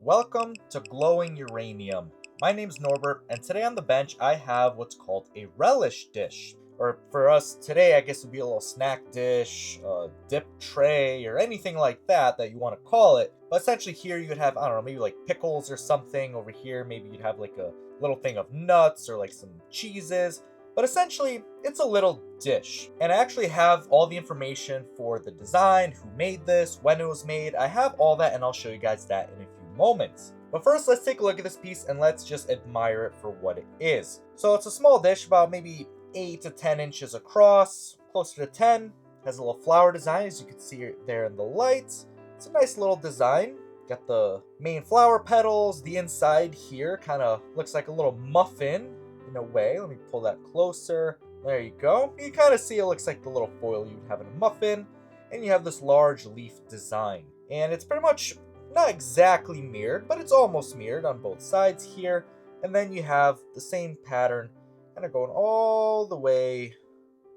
Welcome to Glowing Uranium. My name's Norbert, and today on the bench I have what's called a relish dish. Or for us today, I guess it would be a little snack dish, a dip tray, or anything like that you want to call it. But essentially here you would have, I don't know, maybe like pickles or something. Over here, maybe you'd have like a little thing of nuts or like some cheeses. But essentially, it's a little dish. And I actually have all the information for the design, who made this, when it was made. I have all that, and I'll show you guys that in a few moments. But first, let's take a look at this piece and let's just admire it for what it is. So it's a small dish, about maybe 8 to 10 inches across, closer to 10. Has a little flower design, as you can see there in the lights. It's a nice little design. Got the main flower petals. The inside here kind of looks like a little muffin in a way. Let me pull that closer. There you go. You kind of see it looks like the little foil you'd have in a muffin. And you have this large leaf design. And it's pretty much not exactly mirrored, but it's almost mirrored on both sides here. And then you have the same pattern kind of going all the way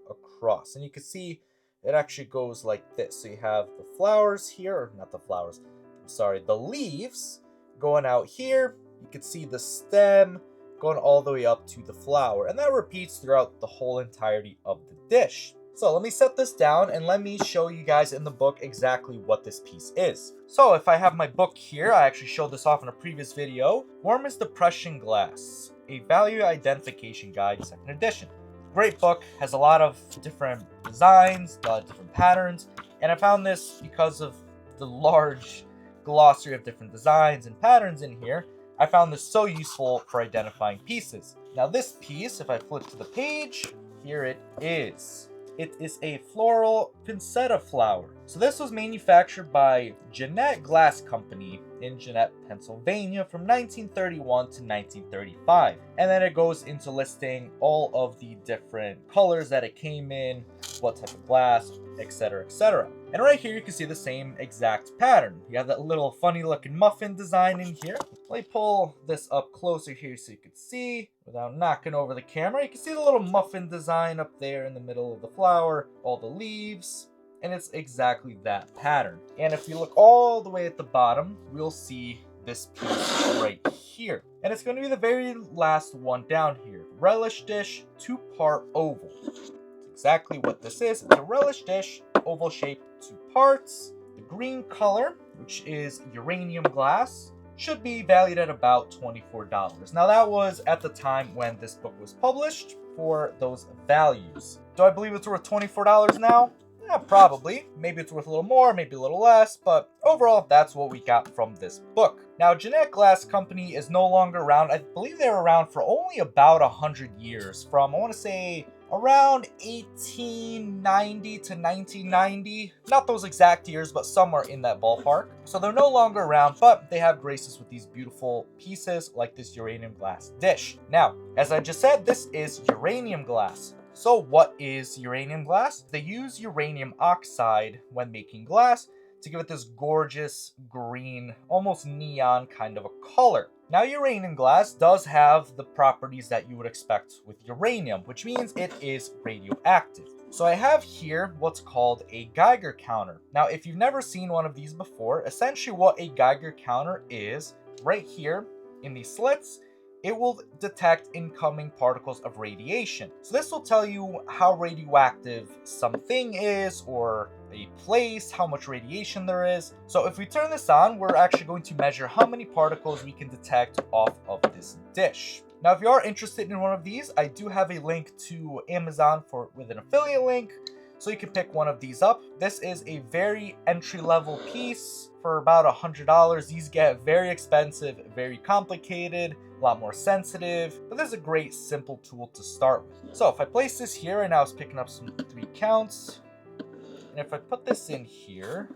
across. And you can see it actually goes like this. So you have the flowers here, or not the flowers, I'm sorry, the leaves going out here. You can see the stem going all the way up to the flower. And that repeats throughout the whole entirety of the dish. So let me set this down and let me show you guys in the book exactly what this piece is. So if I have my book here, I actually showed this off in a previous video. Warm is Depression Glass, a Value Identification Guide, 2nd edition. Great book, has a lot of different designs, a lot of different patterns, and I found this because of the large glossary of different designs and patterns in here. I found this so useful for identifying pieces. Now this piece, if I flip to the page, here it is. It is a floral poinsettia flower. So this was manufactured by Jeanette Glass Company in Jeanette, Pennsylvania from 1931 to 1935. And then it goes into listing all of the different colors that it came in, what type of glass, etc., etc. And right here you can see the same exact pattern. You have that little funny looking muffin design in here. Let me pull this up closer here so you can see without knocking over the camera. You can see the little muffin design up there in the middle of the flower, all the leaves, and it's exactly that pattern. And if you look all the way at the bottom, we'll see this piece right here. And it's going to be the very last one down here. Relish dish, 2-part oval. That's exactly what this is. It's a relish dish, oval shape, 2 parts. The green color, which is uranium glass, should be valued at about $24. Now that was at the time when this book was published for those values. Do I believe it's worth $24 now? Yeah, probably. Maybe it's worth a little more, maybe a little less, but overall, that's what we got from this book. Now, Jeanette Glass Company is no longer around. I believe they were around for only about 100 years, from, I want to say, around 1890 to 1990. Not those exact years, but somewhere in that ballpark. So they're no longer around, but they have graced us with these beautiful pieces like this uranium glass dish. Now, as I just said, this is uranium glass. So what is uranium glass? They use uranium oxide when making glass to give it this gorgeous green, almost neon kind of a color. Now uranium glass does have the properties that you would expect with uranium, which means it is radioactive. So I have here what's called a Geiger counter. Now if you've never seen one of these before, essentially what a Geiger counter is, right here in these slits, it will detect incoming particles of radiation. So this will tell you how radioactive something is, or a place, how much radiation there is. So if we turn this on, we're actually going to measure how many particles we can detect off of this dish. Now, if you are interested in one of these, I do have a link to Amazon with an affiliate link, so you can pick one of these up. This is a very entry-level piece for about $100. These get very expensive, very complicated, a lot more sensitive, but this is a great simple tool to start with. So if I place this here, and I was picking up some 3 counts, and if I put this in here,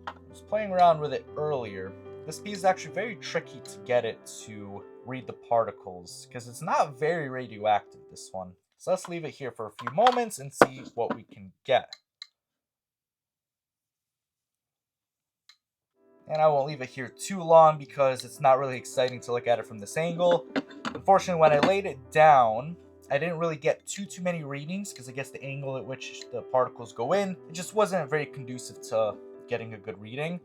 I was playing around with it earlier. This piece is actually very tricky to get it to read the particles because it's not very radioactive, this one. So let's leave it here for a few moments and see what we can get. And I won't leave it here too long because it's not really exciting to look at it from this angle. Unfortunately, when I laid it down, I didn't really get too many readings because I guess the angle at which the particles go in, it just wasn't very conducive to getting a good reading.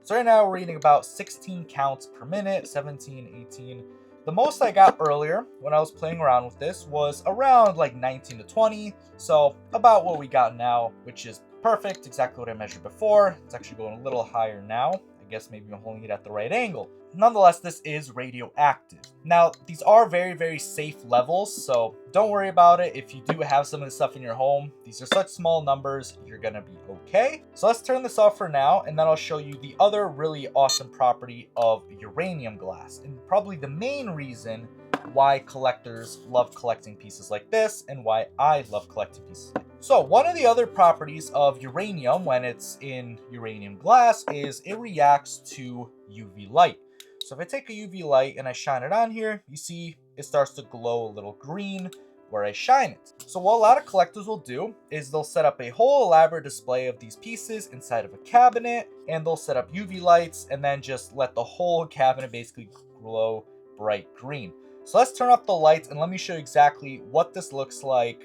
So right now we're reading about 16 counts per minute, 17, 18. The most I got earlier when I was playing around with this was around like 19 to 20. So about what we got now, which is perfect, exactly what I measured before. It's actually going a little higher now. I guess maybe I'm holding it at the right angle. Nonetheless, this is radioactive. Now, these are very, very safe levels, so don't worry about it. If you do have some of this stuff in your home, these are such small numbers, you're gonna be okay. So let's turn this off for now, and then I'll show you the other really awesome property of uranium glass, and probably the main reason why collectors love collecting pieces like this, and why I love collecting pieces like this. So one of the other properties of uranium when it's in uranium glass is it reacts to UV light. So if I take a UV light and I shine it on here, you see it starts to glow a little green where I shine it. So what a lot of collectors will do is they'll set up a whole elaborate display of these pieces inside of a cabinet, and they'll set up UV lights and then just let the whole cabinet basically glow bright green. So let's turn off the lights and let me show you exactly what this looks like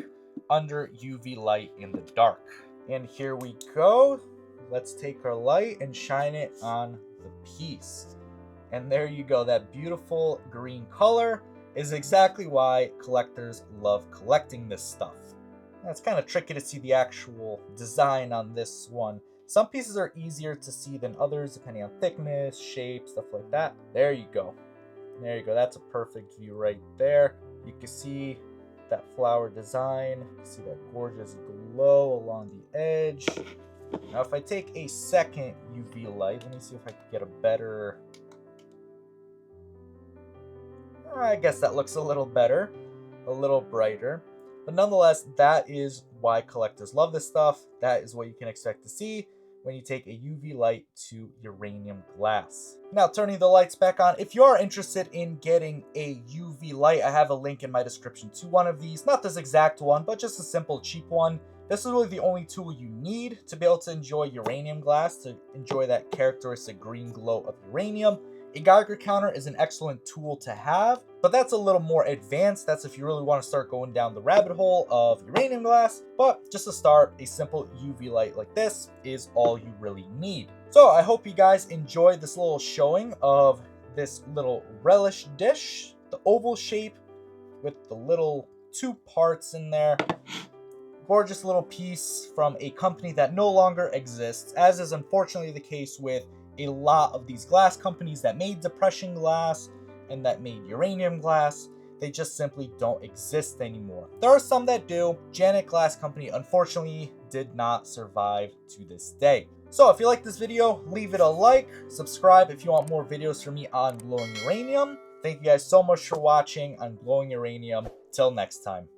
under UV light in the dark. And here we go. Let's take our light and shine it on the piece. And there you go. That beautiful green color is exactly why collectors love collecting this stuff. Now, it's kind of tricky to see the actual design on this one. Some pieces are easier to see than others depending on thickness, shape, stuff like that. There you go. There you go. That's a perfect view right there. You can see that flower design. You can see that gorgeous glow along the edge. Now if I take a second UV light, let me see if I can get a better... I guess that looks a little better, a little brighter. But nonetheless, that is why collectors love this stuff. That is what you can expect to see when you take a UV light to uranium glass. Now turning the lights back on, if you are interested in getting a UV light, I have a link in my description to one of these. Not this exact one, but just a simple cheap one. This is really the only tool you need to be able to enjoy uranium glass, to enjoy that characteristic green glow of uranium. A Geiger counter is an excellent tool to have, but that's a little more advanced. That's if you really want to start going down the rabbit hole of uranium glass. But just to start, a simple UV light like this is all you really need. So I hope you guys enjoyed this little showing of this little relish dish, the oval shape with the little two parts in there. Gorgeous little piece from a company that no longer exists, as is unfortunately the case with a lot of these glass companies that made depression glass and that made uranium glass. They just simply don't exist anymore. There are some that do. Jeanette Glass Company unfortunately did not survive to this day. So if you like this video, leave it a like, subscribe if you want more videos from me on glowing uranium. Thank you guys so much for watching on glowing uranium. Till next time.